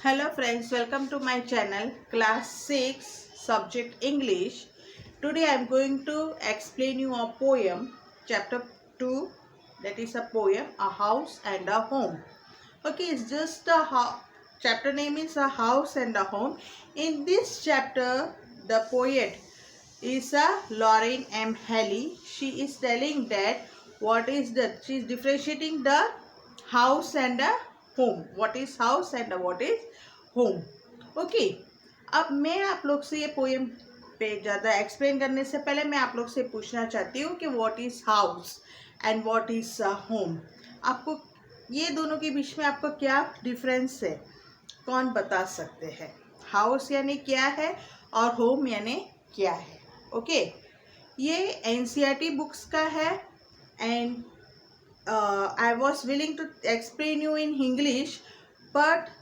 Hello friends, welcome to my channel class 6 subject English. Today I am going to explain you a poem chapter 2, that is a poem A House and a Home. Okay, it's just chapter name is A House and a Home. In this chapter the poet is a Lauren M. Haley. She is telling that she is differentiating the house and a home. What is house and what is home. Okay अब मैं आप लोग से ये poem पे ज़्यादा explain करने से पहले मैं आप लोग से पूछना चाहती हूँ कि what is house and what is home. आपको ये दोनों के बीच में आपको क्या डिफरेंस है, कौन बता सकते हैं? हाउस यानी क्या है और होम यानी क्या है? ओके ये एनसीईआरटी बुक्स का है and I was willing to explain you in English but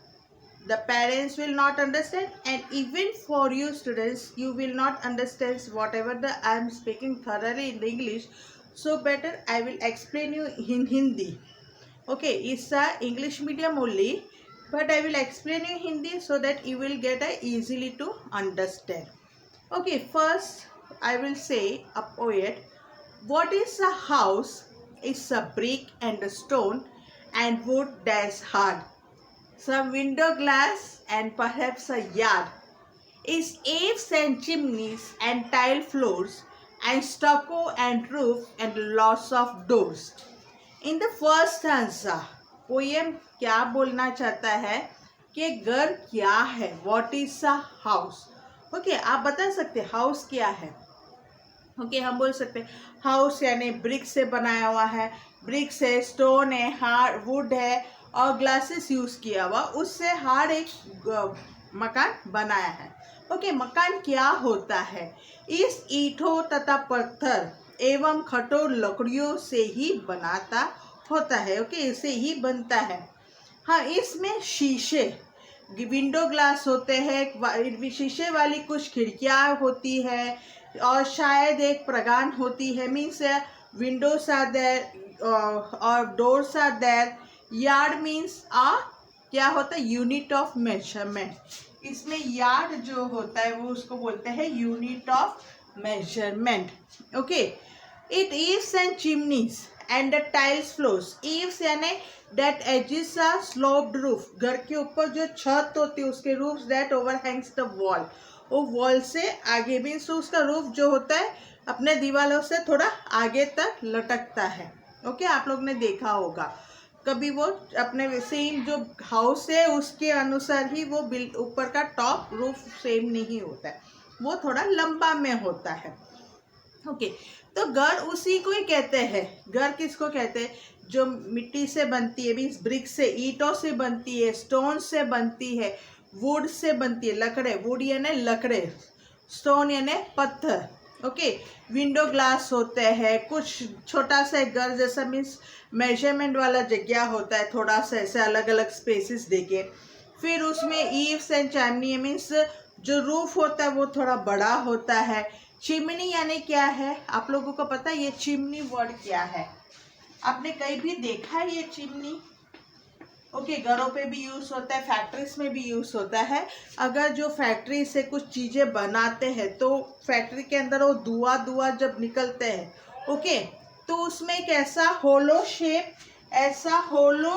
the parents will not understand, and even for you students you will not understand whatever I am speaking thoroughly in the English, so better I will explain you in Hindi. Okay, it's a English medium only, but I will explain you Hindi so that you will get easily to understand. Okay, first I will say a poet. What is a house? It's a brick and a stone and wood that's hard, some window glass and perhaps a yard. Is eaves and chimneys and tile floors and stucco and roof and lots of doors. In the first stanza, poem क्या बोलना चाहता है कि घर क्या है? What is a house? Okay, आप बता सकते हाउस क्या है? ओके हम बोल सकते हाउस यानी ब्रिक से बनाया हुआ है, ब्रिक्स है, स्टोन है, हार्ड वुड है और ग्लासेस यूज किया हुआ, उससे हार्ड एक मकान बनाया है। ओके मकान क्या होता है? इस ईंटों तथा पत्थर एवं कठोर लकड़ियों से ही बनाता होता है। ओके इससे ही बनता है। हाँ इसमें शीशे विंडो ग्लास होते हैं, शीशे वाली कुछ खिड़कियाँ होती है और शायद एक प्रगान होती है, मीन्स विंडोज आर देयर और doors are there. Yard means क्या होता है? Unit of measurement. इसमें यार्ड जो होता है वो उसको बोलते हैं unit of measurement. Okay it eaves and chimneys and the tiles floors. Eaves यानी that edges a sloped roof, घर के ऊपर जो छत होती है उसके roof that overhangs the wall, वो वॉल से आगे मीन्स उसका रूफ जो होता है अपने दीवारों से थोड़ा आगे तक लटकता है। ओके आप लोग ने देखा होगा कभी वो अपने सेम जो हाउस है उसके अनुसार ही वो बिल्ड ऊपर का टॉप रूफ सेम नहीं होता है, वो थोड़ा लंबा में होता है। ओके तो घर उसी को ही कहते हैं। घर किसको कहते हैं? जो मिट्टी से बनती है, मीन्स ब्रिक से, ईंटों से बनती है, स्टोन से बनती है, वुड से बनती है, लकड़े, वुड यानी लकड़े, स्टोन यानी पत्थर। ओके विंडो ग्लास होते हैं, कुछ छोटा सा घर जैसा मीन्स मेजरमेंट वाला जगह होता है, थोड़ा सा ऐसे अलग अलग स्पेसेस देके। फिर उसमें ईव्स एंड चिमनी मीन्स जो रूफ होता है वो थोड़ा बड़ा होता है। चिमनी यानी क्या है? आप लोगों को पता है ये चिमनी वर्ड क्या है? आपने कहीं भी देखा है ये चिमनी? ओके घरों पे भी यूज़ होता है, फैक्ट्रीज में भी यूज़ होता है। अगर जो फैक्ट्री से कुछ चीज़ें बनाते हैं तो फैक्ट्री के अंदर वो धुआं जब निकलते हैं ओके तो उसमें एक ऐसा होलो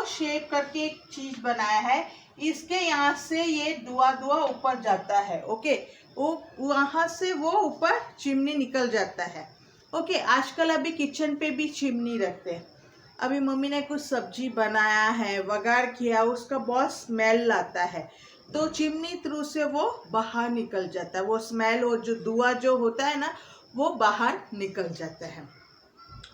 शेप करके एक चीज़ बनाया है, इसके यहाँ से ये धुआं ऊपर जाता है। ओके वो वहाँ से वो ऊपर चिमनी निकल जाता है। ओके आजकल अभी किचन पे भी चिमनी रखते हैं। अभी मम्मी ने कुछ सब्जी बनाया है, वगार किया, उसका बहुत स्मेल आता है तो चिमनी थ्रू से वो बाहर निकल जाता है, वो स्मेल, वो जो धुआं जो होता है ना वो बाहर निकल जाता है,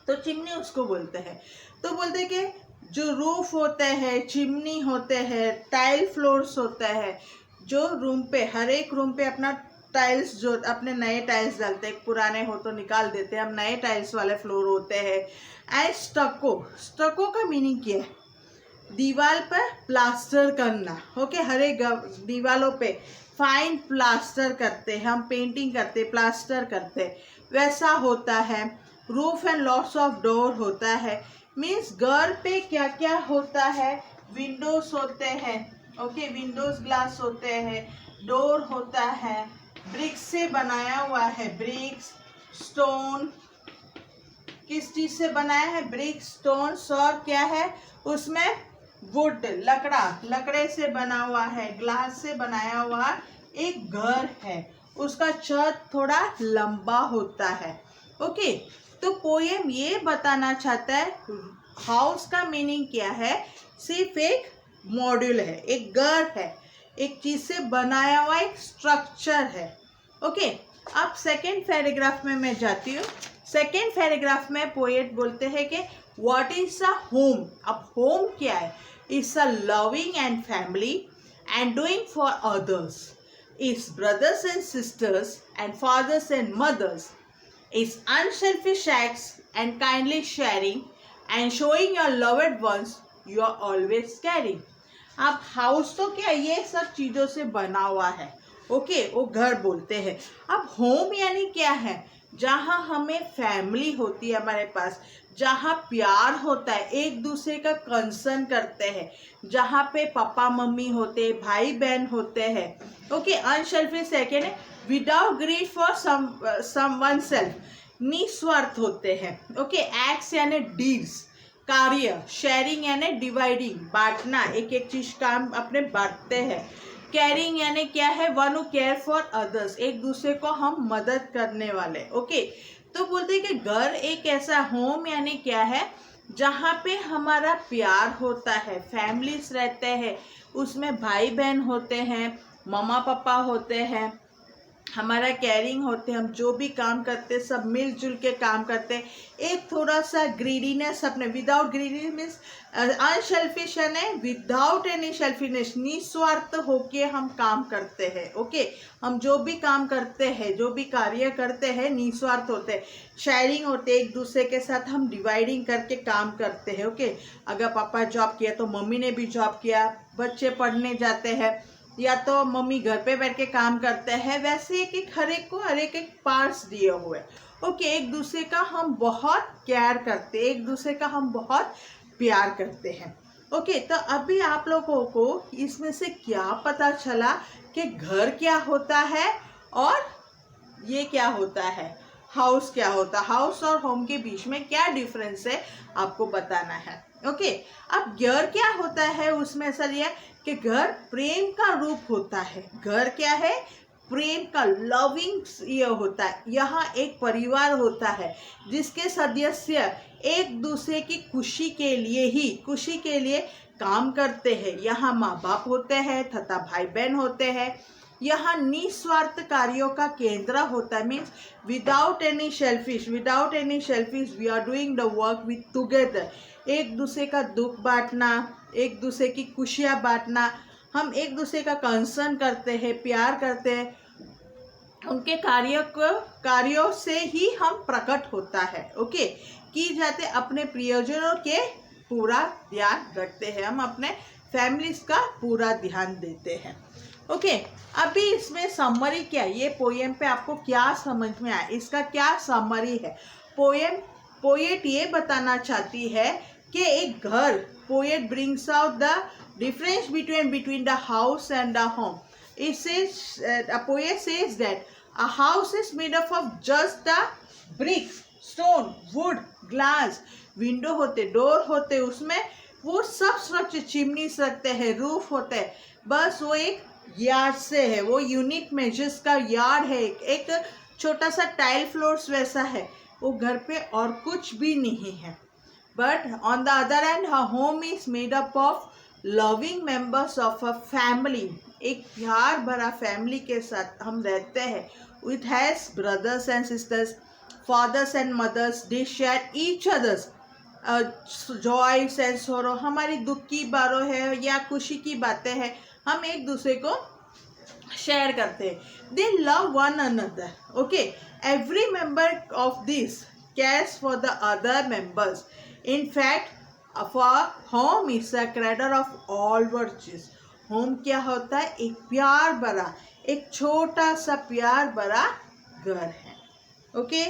तो चिमनी उसको बोलते हैं। तो बोलते हैं कि जो रूफ होते हैं, चिमनी होते हैं, टाइल फ्लोर्स होता है, जो रूम पे हर एक रूम पे अपना टाइल्स जो अपने नए टाइल्स डालते हैं, पुराने हो तो निकाल देते हैं, हम नए टाइल्स वाले फ्लोर होते हैं। एंड स्टको का मीनिंग क्या है? दीवार पर प्लास्टर करना। ओके हर एक दीवारों पे फाइन प्लास्टर करते हैं, हम पेंटिंग करते, प्लास्टर करते, वैसा होता है। Roof and lots of door होता है, मीन्स घर पे क्या क्या होता है? विंडोज होते हैं, ओके, विंडोज ग्लास होते हैं, डोर होता है, ब्रिक्स से बनाया हुआ है, ब्रिक्स, स्टोन, किस चीज से बनाया है, ब्रिक, स्टोन, और क्या है उसमें, वुड, लकड़े से बना हुआ है, ग्लास से बनाया हुआ एक घर है, उसका छत थोड़ा लंबा होता है। ओके, तो पोएम ये बताना चाहता है हाउस का मीनिंग क्या है, सिर्फ एक मॉड्यूल है, एक घर है, एक चीज से बनाया हुआ एक स्ट्रक्चर है। ओके, अब सेकेंड पैराग्राफ में मैं जाती हूँ। सेकेंड पैराग्राफ में पोएट बोलते हैं कि व्हाट इज अ होम। अब होम क्या है, it's a loving and family and doing for others, it's brothers and sisters and fathers and mothers, it's unselfish acts and kindly sharing and showing your loved ones you are always caring. अब house तो क्या ये सब चीज़ों से बना हुआ है, ओके, वो घर बोलते हैं। अब होम यानी क्या है, जहाँ हमें फैमिली होती है हमारे पास, जहाँ प्यार होता है, एक दूसरे का कंसर्न करते हैं, जहाँ पे पापा मम्मी होते हैं, भाई बहन होते हैं। ओके, अनसेल्फिश सेकेंड है, without greed for someone self, निस्वार्थ होते हैं। ओके, एक्ट्स यानी डीड्स, कार्य, शेयरिंग यानी डिवाइडिंग, बांटना, एक एक चीज काम अपने बांटते हैं। केयरिंग यानी क्या है, one who care for others, एक दूसरे को हम मदद करने वाले। ओके, तो बोलते हैं कि घर एक ऐसा, होम यानी क्या है, जहाँ पे हमारा प्यार होता है, फैमिलीज रहते हैं, उसमें भाई बहन होते हैं, मम्मा पापा होते हैं, हमारा केयरिंग होते हैं, हम जो भी काम करते हैं सब मिलजुल के काम करते हैं। एक थोड़ा सा ग्रीडीनेस अपने, विदाउट ग्रीडीनेस मीन्स अनसेल्फिश है, विदाउट एनी सेल्फिनेस, निस्वार्थ होके हम काम करते हैं। ओके, हम जो भी काम करते हैं, जो भी कार्य करते हैं, निस्वार्थ होते हैं। शेयरिंग होते हैं, एक दूसरे के साथ हम डिवाइडिंग करके काम करते हैं। ओके, अगर पापा जॉब किया तो मम्मी ने भी जॉब किया, बच्चे पढ़ने जाते हैं या तो मम्मी घर पे बैठ के काम करते हैं, वैसे एक हर एक को हर एक पार्ट्स दिए हुए। ओके, एक दूसरे का हम बहुत केयर करते हैं, एक दूसरे का हम बहुत प्यार करते हैं। ओके, तो अभी आप लोगों को इसमें से क्या पता चला कि घर क्या होता है और ये क्या होता है, हाउस क्या होता है, हाउस और होम के बीच में क्या डिफरेंस है आपको बताना है। ओके, अब घर क्या होता है, उसमें सर ये कि घर प्रेम का रूप होता है। घर क्या है, प्रेम का, लविंग ये होता है। यहाँ एक परिवार होता है जिसके सदस्य एक दूसरे की खुशी के लिए काम करते हैं। यहाँ माँ बाप होते हैं तथा भाई बहन होते हैं। यहाँ निस्वार्थ कार्यों का केंद्र होता है, means without any selfish we are doing the work with together. एक दूसरे का दुख बांटना, एक दूसरे की खुशियाँ बांटना, हम एक दूसरे का कंसर्न करते हैं, प्यार करते हैं, उनके कार्यों से ही हम प्रकट होता है। ओके, की जाते अपने प्रियजनों के पूरा ध्यान रखते हैं, हम अपने फैमिलीज का पूरा ध्यान देते हैं। ओके, अभी इसमें समरी क्या है, ये पोएम पे आपको क्या समझ में आया, इसका क्या समरी है। पोएट ये बताना चाहती है कि एक घर, poet brings out the difference between the house and the home. It says, a poet says that a house is made up of just the bricks, stone, wood, glass, window होते, door होते, उसमें वो सब structure, चिमनीस रखते हैं, roof होते हैं, बस वो एक यार्ड से है, वो यूनिट मेजर्स का यार्ड है, एक छोटा सा टाइल फ्लोर्स वैसा है, वो घर पे और कुछ भी नहीं है। But on the other hand her home is made up of loving members of a family, एक प्यार भरा फैमिली के साथ हम रहते हैं। It has brothers and sisters, fathers and mothers, they share each other's joys and sorrow, हमारी दुख की बातें है या खुशी की बातें हैं, हम एक दूसरे को शेयर करते हैं। They love one another. Okay, every member of this cares for the other members. In fact, for home is a cradle of all virtues. Home क्या होता है, एक प्यार भरा, एक छोटा सा प्यार भरा घर है। Okay,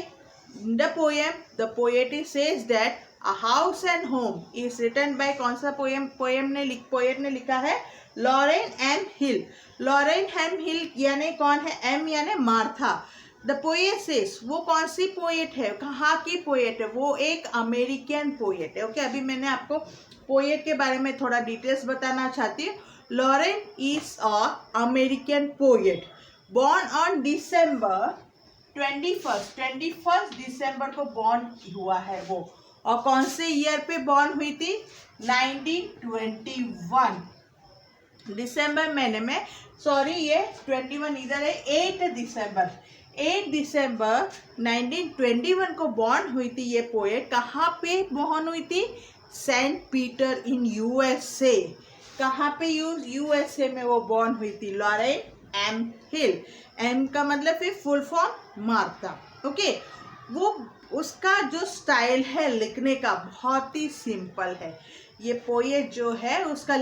the poet says that a house and home is written by कौन सा पोएट ने लिखा है? Lauren M Hill. Lauren M Hill यानी कौन है? एम यानी मार्था। द पोएट सेज, वो कौन सी पोएट है, कहाँ की पोएट है? वो एक अमेरिकन पोएट है। ओके, अभी मैंने आपको पोएट के बारे में थोड़ा डिटेल्स बताना चाहती हूँ। Lauren is a American poet, born on December 21 दिसंबर को बॉर्न हुआ है वो। और कौन से ईयर पे बॉर्न हुई थी? 1921 दिसंबर महीने में। सॉरी, ये 21 इधर है। 8 दिसंबर 1921 को बॉर्न हुई थी ये पोएट। कहाँ पे बॉर्न हुई थी? Saint Peter in USA. कहाँ पे? यूएसए में वो बॉर्न हुई थी। लॉरेन एम हिल। एम का मतलब फिर फुल फॉर्म मार्था। ओके, वो उसका जो स्टाइल है लिखने का बहुत ही सिंपल है। ये पोएट जो है उसका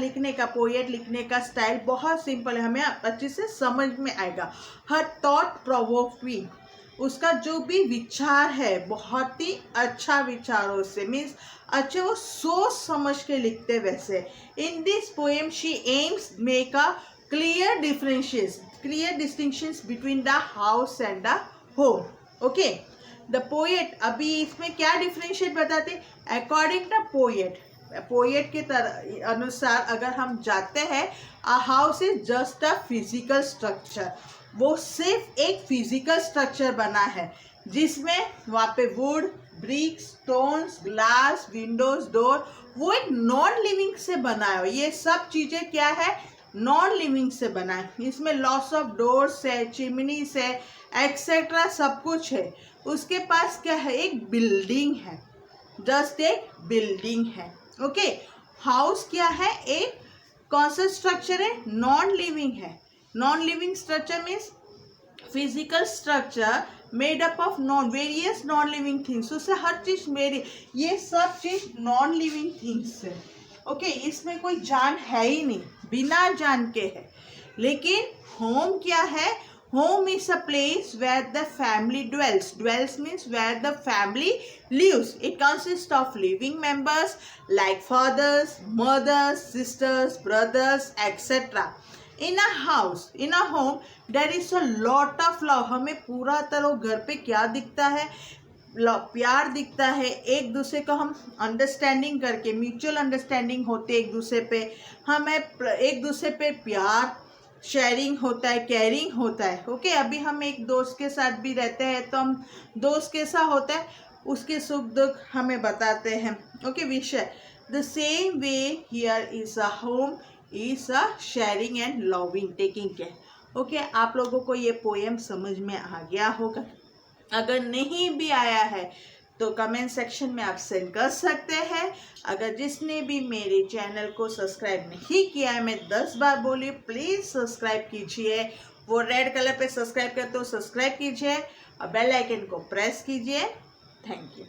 पोएट लिखने का स्टाइल बहुत सिंपल है, हमें अच्छे से समझ में आएगा। हर थॉट प्रोवोकिंग, उसका जो भी विचार है बहुत ही अच्छा विचारों से, मीन्स अच्छे वो सोच समझ के लिखते वैसे। In this poem she AIIMS make a clear distinctions between the house and the home. Okay, the poet, अभी इसमें क्या डिफरेंशिएट बताते? अकॉर्डिंग टू पोएट के अनुसार अगर हम जाते हैं, a house is just a physical structure. वो सिर्फ एक फिजिकल स्ट्रक्चर बना है जिसमें वहाँ पे wood, bricks, stones, glass, windows, door, वो एक नॉन लिविंग से बना है। ये सब चीज़ें क्या है? नॉन लिविंग से बना है। इसमें लॉस ऑफ डोर्स है, चिमनीस है, एक्सेट्रा सब कुछ है। उसके पास क्या है? एक बिल्डिंग है, जस्ट एक बिल्डिंग है। ओके, हाउस क्या है? एक कौन सा स्ट्रक्चर है? नॉन लिविंग है। Non living structure means physical structure made up of various non living things. उससे हर चीज ये सब चीज नॉन लिविंग थिंग्स है। ओके, इसमें कोई जान है ही नहीं, बिना जान के है। लेकिन होम क्या है? Home is a place where the family dwells means where the family lives. It consists of living members like fathers, mothers, sisters, brothers, etc. In a house, in a home, there is a lot of love. हमें पूरा तरह घर पे क्या दिखता है? प्यार दिखता है। एक दूसरे को हम अंडरस्टैंडिंग करके, म्यूचुअल अंडरस्टैंडिंग होते एक दूसरे पे, हमें एक दूसरे पे प्यार शेयरिंग होता है, केयरिंग होता है। ओके, अभी हम एक दोस्त के साथ भी रहते हैं तो हम दोस्त कैसा होता है, उसके सुख दुख हमें बताते हैं। ओके, विषय the same way here is a home is a sharing and loving, taking care. Okay, आप लोगों को ये पोएम समझ में आ गया होगा। अगर नहीं भी आया है तो कमेंट सेक्शन में आप सेंड कर सकते हैं। अगर जिसने भी मेरे चैनल को सब्सक्राइब नहीं किया है, मैं 10 बार बोली प्लीज़ सब्सक्राइब कीजिए। वो रेड कलर पे सब्सक्राइब करते हो सब्सक्राइब कीजिए और बेल आइकन को प्रेस कीजिए। Thank you.